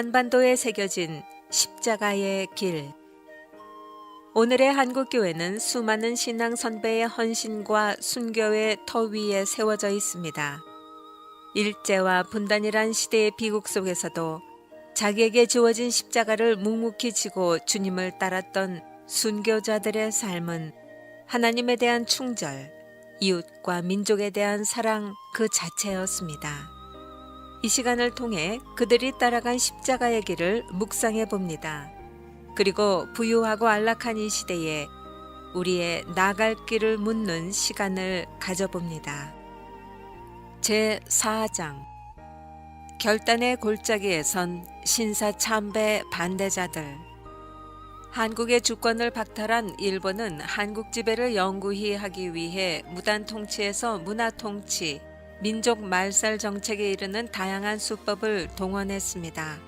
한반도에 새겨진 십자가의 길. 오늘의 한국교회는 수많은 신앙 선배의 헌신과 순교의 터 위에 세워져 있습니다. 일제와 분단이란 시대의 비극 속에서도 자기에게 주어진 십자가를 묵묵히 지고 주님을 따랐던 순교자들의 삶은 하나님에 대한 충절, 이웃과 민족에 대한 사랑 그 자체였습니다. 이 시간을 통해 그들이 따라간 십자가의 길을 묵상해 봅니다. 그리고 부유하고 안락한 이 시대에 우리의 나갈 길을 묻는 시간을 가져봅니다. 제4장 결단의 골짜기에 선 신사참배 반대자들. 한국의 주권을 박탈한 일본은 한국 지배를 영구히 하기 위해 무단 통치에서 문화 통치, 민족 말살 정책에 이르는 다양한 수법을 동원했습니다.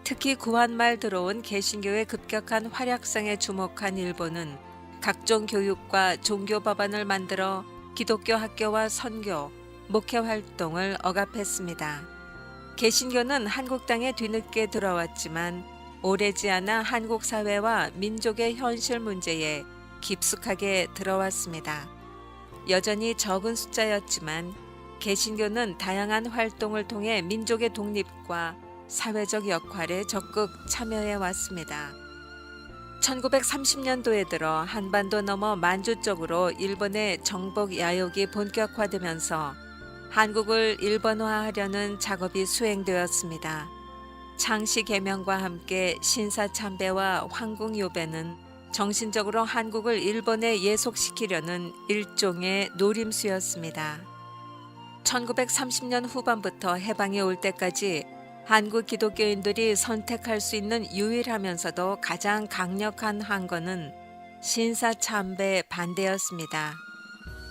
특히 구한 말 들어온 개신교의 급격한 활약상에 주목한 일본은 각종 교육과 종교 법안을 만들어 기독교 학교와 선교, 목회 활동을 억압했습니다. 개신교는 한국 땅에 뒤늦게 들어왔지만 오래지 않아 한국 사회와 민족의 현실 문제에 깊숙하게 들어왔습니다. 여전히 적은 숫자였지만 개신교는 다양한 활동을 통해 민족의 독립과 사회적 역할에 적극 참여해 왔습니다. 1930년도에 들어 한반도 넘어 만주 쪽으로 일본의 정복 야욕이 본격화되면서 한국을 일본화하려는 작업이 수행되었습니다. 창씨 개명과 함께 신사참배와 황궁요배는 정신적으로 한국을 일본에 예속시키려는 일종의 노림수였습니다. 1930년 후반부터 해방이 올 때까지 한국 기독교인들이 선택할 수 있는 유일하면서도 가장 강력한 항거는 신사참배 반대였습니다.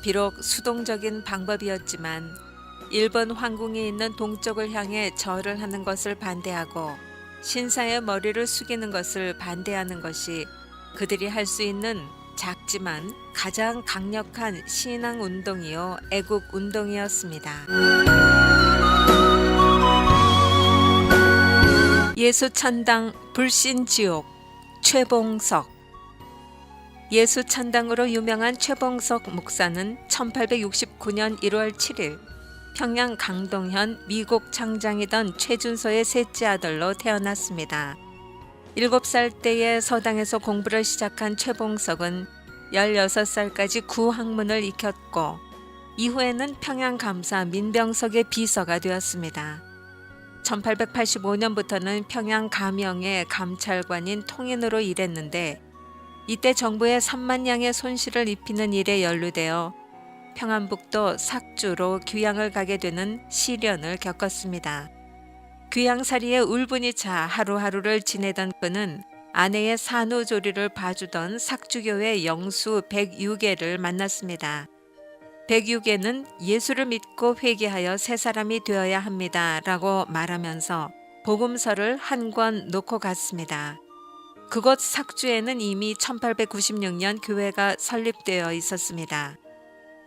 비록 수동적인 방법이었지만 일본 황궁이 있는 동쪽을 향해 절을 하는 것을 반대하고 신사의 머리를 숙이는 것을 반대하는 것이 그들이 할 수 있는 작지만 가장 강력한 신앙 운동이요 애국 운동이었습니다. 예수천당 불신지옥 최봉석. 예수천당으로 유명한 최봉석 목사는 1869년 1월 7일 평양 강동현 미국 창장이던 최준서의 셋째 아들로 태어났습니다. 7살 때에 서당에서 공부를 시작한 최봉석은 16살까지 구학문을 익혔고 이후에는 평양감사 민병석의 비서가 되었습니다. 1885년부터는 평양 감영의 감찰관인 통인으로 일했는데 이때 정부에 3만 양의 손실을 입히는 일에 연루되어 평안북도 삭주로 귀양을 가게 되는 시련을 겪었습니다. 귀양살이에 울분이 차 하루하루를 지내던 그는 아내의 산후조리를 봐주던 삭주교회 영수 백유계를 만났습니다. 백유계는 예수를 믿고 회개하여 새 사람이 되어야 합니다 라고 말하면서 복음서를 한 권 놓고 갔습니다. 그곳 삭주에는 이미 1896년 교회가 설립되어 있었습니다.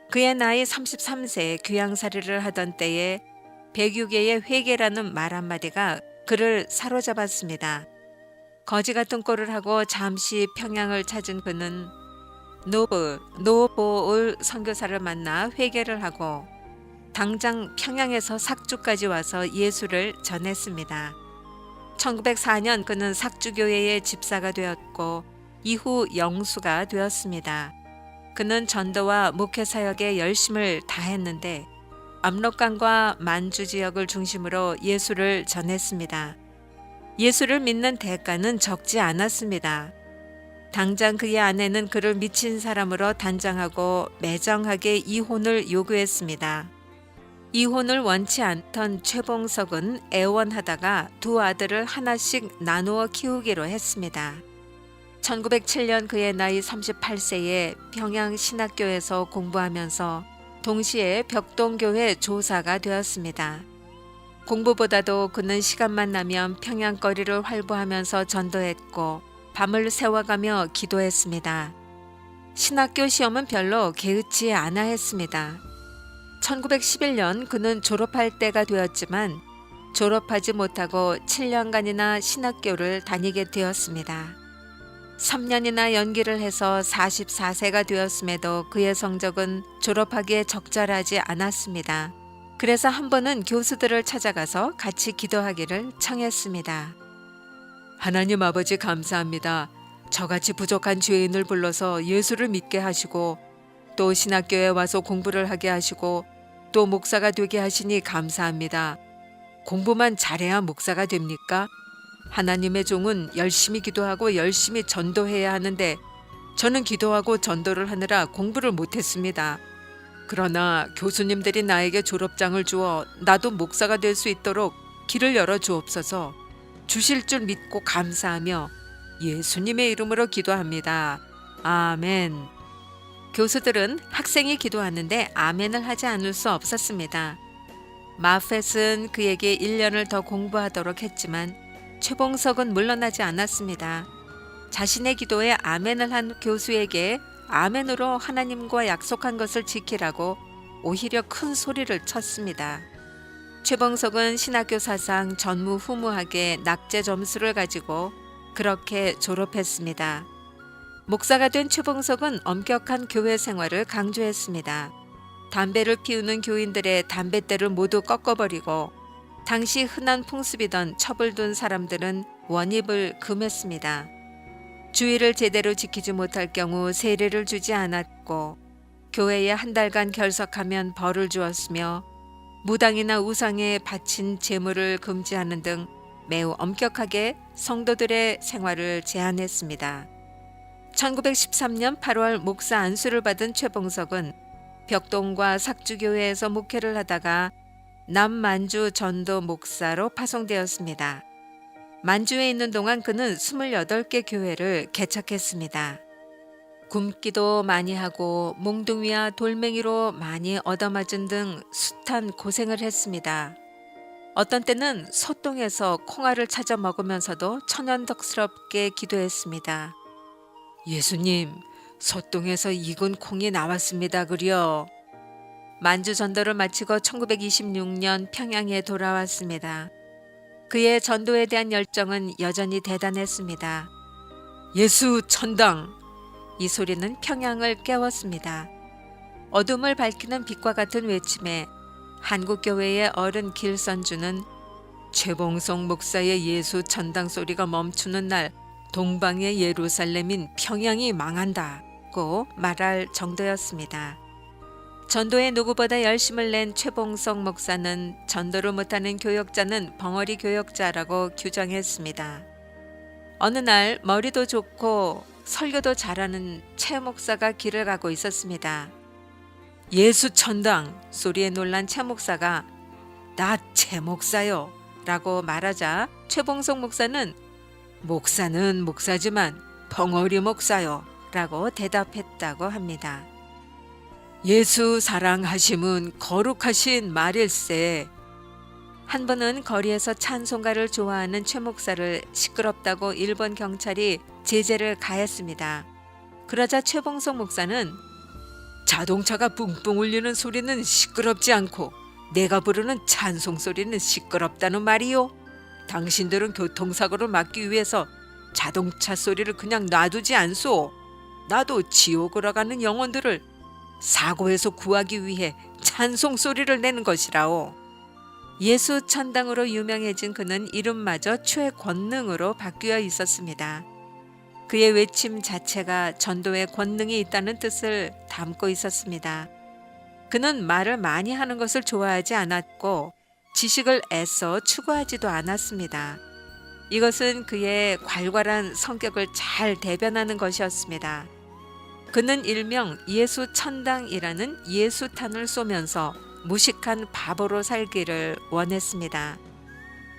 그의 나이 33세에 귀양살이를 하던 때에 백유계의 회개라는 말 한마디가 그를 사로잡았습니다. 거지 같은 꼴을 하고 잠시 평양을 찾은 그는 노보을 선교사를 만나 회개를 하고 당장 평양에서 삭주까지 와서 예수를 전했습니다. 1904년 그는 삭주교회의 집사가 되었고 이후 영수가 되었습니다. 그는 전도와 목회 사역에 열심을 다했는데 압록강과 만주 지역을 중심으로 예수를 전했습니다. 예수를 믿는 대가는 적지 않았습니다. 당장 그의 아내는 그를 미친 사람으로 단정하고 매정하게 이혼을 요구했습니다. 이혼을 원치 않던 최봉석은 애원하다가 두 아들을 하나씩 나누어 키우기로 했습니다. 1907년 그의 나이 38세에 평양 신학교에서 공부하면서 동시에 벽동교회 조사가 되었습니다. 공부보다도 그는 시간만 나면 평양거리를 활보하면서 전도했고 밤을 새워가며 기도했습니다. 신학교 시험은 별로 개의치 않아 했습니다. 1911년 그는 졸업할 때가 되었지만 졸업하지 못하고 7년간이나 신학교를 다니게 되었습니다. 3년이나 연기를 해서 44세가 되었음에도 그의 성적은 졸업하기에 적절하지 않았습니다. 그래서 한 번은 교수들을 찾아가서 같이 기도하기를 청했습니다. 하나님 아버지 감사합니다. 저같이 부족한 죄인을 불러서 예수를 믿게 하시고 또 신학교에 와서 공부를 하게 하시고 또 목사가 되게 하시니 감사합니다. 공부만 잘해야 목사가 됩니까? 하나님의 종은 열심히 기도하고 열심히 전도해야 하는데 저는 기도하고 전도를 하느라 공부를 못했습니다. 그러나 교수님들이 나에게 졸업장을 주어 나도 목사가 될 수 있도록 길을 열어 주옵소서. 주실 줄 믿고 감사하며 예수님의 이름으로 기도합니다. 아멘. 교수들은 학생이 기도하는데 아멘을 하지 않을 수 없었습니다. 마펫은 그에게 1년을 더 공부하도록 했지만 최봉석은 물러나지 않았습니다. 자신의 기도에 아멘을 한 교수에게 아멘으로 하나님과 약속한 것을 지키라고 오히려 큰 소리를 쳤습니다. 최봉석은 신학교 사상 전무후무하게 낙제 점수를 가지고 그렇게 졸업했습니다. 목사가 된 최봉석은 엄격한 교회 생활을 강조했습니다. 담배를 피우는 교인들의 담뱃대를 모두 꺾어버리고 당시 흔한 풍습이던 첩을 둔 사람들은 원입을 금했습니다. 주의를 제대로 지키지 못할 경우 세례를 주지 않았고 교회에 한 달간 결석하면 벌을 주었으며 무당이나 우상에 바친 제물을 금지하는 등 매우 엄격하게 성도들의 생활을 제한했습니다. 1913년 8월 목사 안수를 받은 최봉석은 벽동과 삭주교회에서 목회를 하다가 남만주 전도 목사로 파송되었습니다. 만주에 있는 동안 그는 28개 교회를 개척했습니다. 굶기도 많이 하고 몽둥이와 돌멩이로 많이 얻어맞은 등 숱한 고생을 했습니다. 어떤 때는 소똥에서 콩알을 찾아 먹으면서도 천연덕스럽게 기도했습니다. 예수님, 소똥에서 익은 콩이 나왔습니다. 그려. 만주 전도를 마치고 1926년 평양에 돌아왔습니다. 그의 전도에 대한 열정은 여전히 대단했습니다. 예수 천당! 이 소리는 평양을 깨웠습니다. 어둠을 밝히는 빛과 같은 외침에 한국교회의 어른 길선주는 최봉석 목사의 예수 천당 소리가 멈추는 날 동방의 예루살렘인 평양이 망한다고 말할 정도였습니다. 전도에 누구보다 열심을 낸 최봉석 목사는 전도를 못하는 교역자는 벙어리 교역자라고 규정했습니다. 어느 날 머리도 좋고 설교도 잘하는 최 목사가 길을 가고 있었습니다. 예수 천당 소리에 놀란 최 목사가 나 최 목사요 라고 말하자 최봉석 목사는 목사는 목사지만 벙어리 목사요 라고 대답했다고 합니다. 예수 사랑하심은 거룩하신 말일세. 한 번은 거리에서 찬송가를 좋아하는 최 목사를 시끄럽다고 일본 경찰이 제재를 가했습니다. 그러자 최봉석 목사는 자동차가 뿡뿡 울리는 소리는 시끄럽지 않고 내가 부르는 찬송 소리는 시끄럽다는 말이요. 당신들은 교통사고를 막기 위해서 자동차 소리를 그냥 놔두지 않소. 나도 지옥으로 가는 영혼들을 사고에서 구하기 위해 찬송 소리를 내는 것이라오. 예수 천당으로 유명해진 그는 이름마저 최권능으로 바뀌어 있었습니다. 그의 외침 자체가 전도에 권능이 있다는 뜻을 담고 있었습니다. 그는 말을 많이 하는 것을 좋아하지 않았고 지식을 애써 추구하지도 않았습니다. 이것은 그의 괄괄한 성격을 잘 대변하는 것이었습니다. 그는 일명 예수 천당이라는 예수탄을 쏘면서 무식한 바보로 살기를 원했습니다.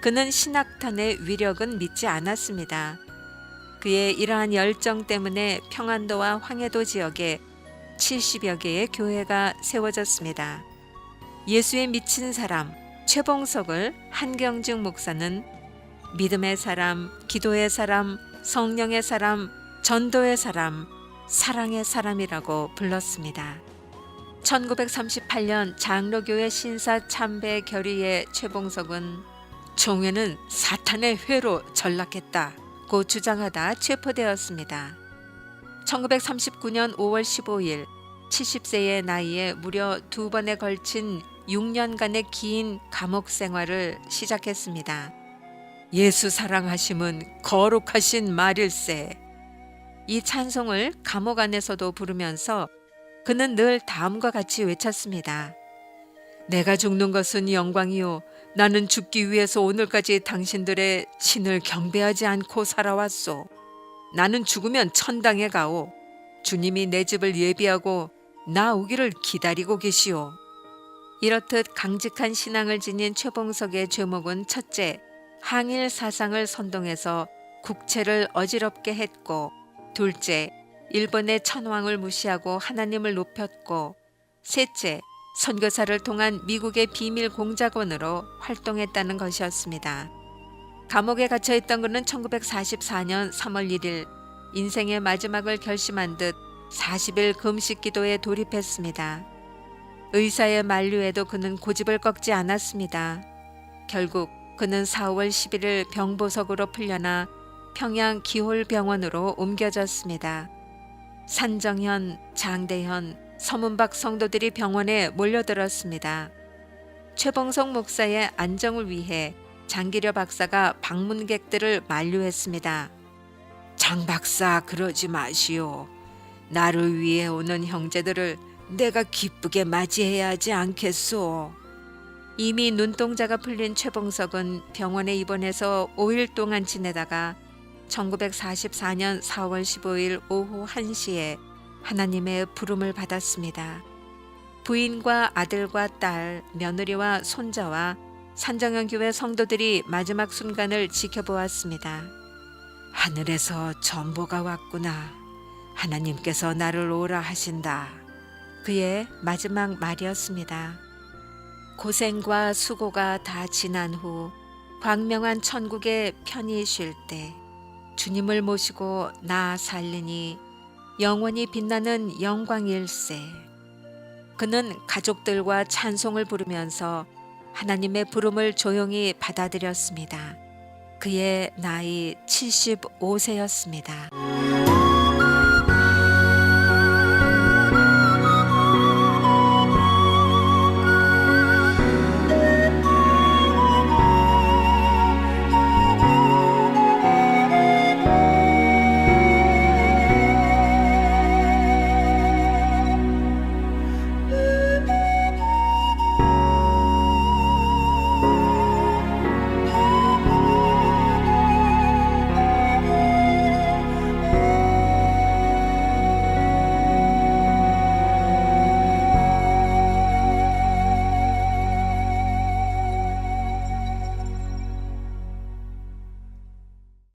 그는 신학탄의 위력은 믿지 않았습니다. 그의 이러한 열정 때문에 평안도와 황해도 지역에 70여 개의 교회가 세워졌습니다. 예수에 미친 사람 최봉석을 한경직 목사는 믿음의 사람, 기도의 사람, 성령의 사람, 전도의 사람, 사랑의 사람이라고 불렀습니다. 1938년 장로교회 신사 참배 결의의 최봉석은 종회는 사탄의 회로 전락했다고 주장하다 체포되었습니다. 1939년 5월 15일 70세의 나이에 무려 2번에 걸친 6년간의 긴 감옥 생활을 시작했습니다. 예수 사랑하심은 거룩하신 말일세. 이 찬송을 감옥 안에서도 부르면서 그는 늘 다음과 같이 외쳤습니다. 내가 죽는 것은 영광이요 나는 죽기 위해서 오늘까지 당신들의 신을 경배하지 않고 살아왔소. 나는 죽으면 천당에 가오. 주님이 내 집을 예비하고 나 오기를 기다리고 계시오. 이렇듯 강직한 신앙을 지닌 최봉석의 죄목은 첫째, 항일 사상을 선동해서 국채를 어지럽게 했고, 둘째, 일본의 천황을 무시하고 하나님을 높였고, 셋째, 선교사를 통한 미국의 비밀 공작원으로 활동했다는 것이었습니다. 감옥에 갇혀 있던 그는 1944년 3월 1일 인생의 마지막을 결심한 듯 40일 금식 기도에 돌입했습니다. 의사의 만류에도 그는 고집을 꺾지 않았습니다. 결국 그는 4월 11일 병보석으로 풀려나 평양 기홀병원으로 옮겨졌습니다. 산정현, 장대현, 서문박 성도들이 병원에 몰려들었습니다. 최봉석 목사의 안정을 위해 장기려 박사가 방문객들을 만류했습니다. 장 박사 그러지 마시오. 나를 위해 오는 형제들을 내가 기쁘게 맞이해야 하지 않겠소. 이미 눈동자가 풀린 최봉석은 병원에 입원해서 5일 동안 지내다가 1944년 4월 15일 오후 1시에 하나님의 부름을 받았습니다. 부인과 아들과 딸, 며느리와 손자와 산정현 교회 성도들이 마지막 순간을 지켜보았습니다. 하늘에서 전보가 왔구나. 하나님께서 나를 오라 하신다. 그의 마지막 말이었습니다. 고생과 수고가 다 지난 후 광명한 천국에 편히 쉴 때 주님을 모시고 나 살리니 영원히 빛나는 영광일세. 그는 가족들과 찬송을 부르면서 하나님의 부름을 조용히 받아들였습니다. 그의 나이 75세였습니다.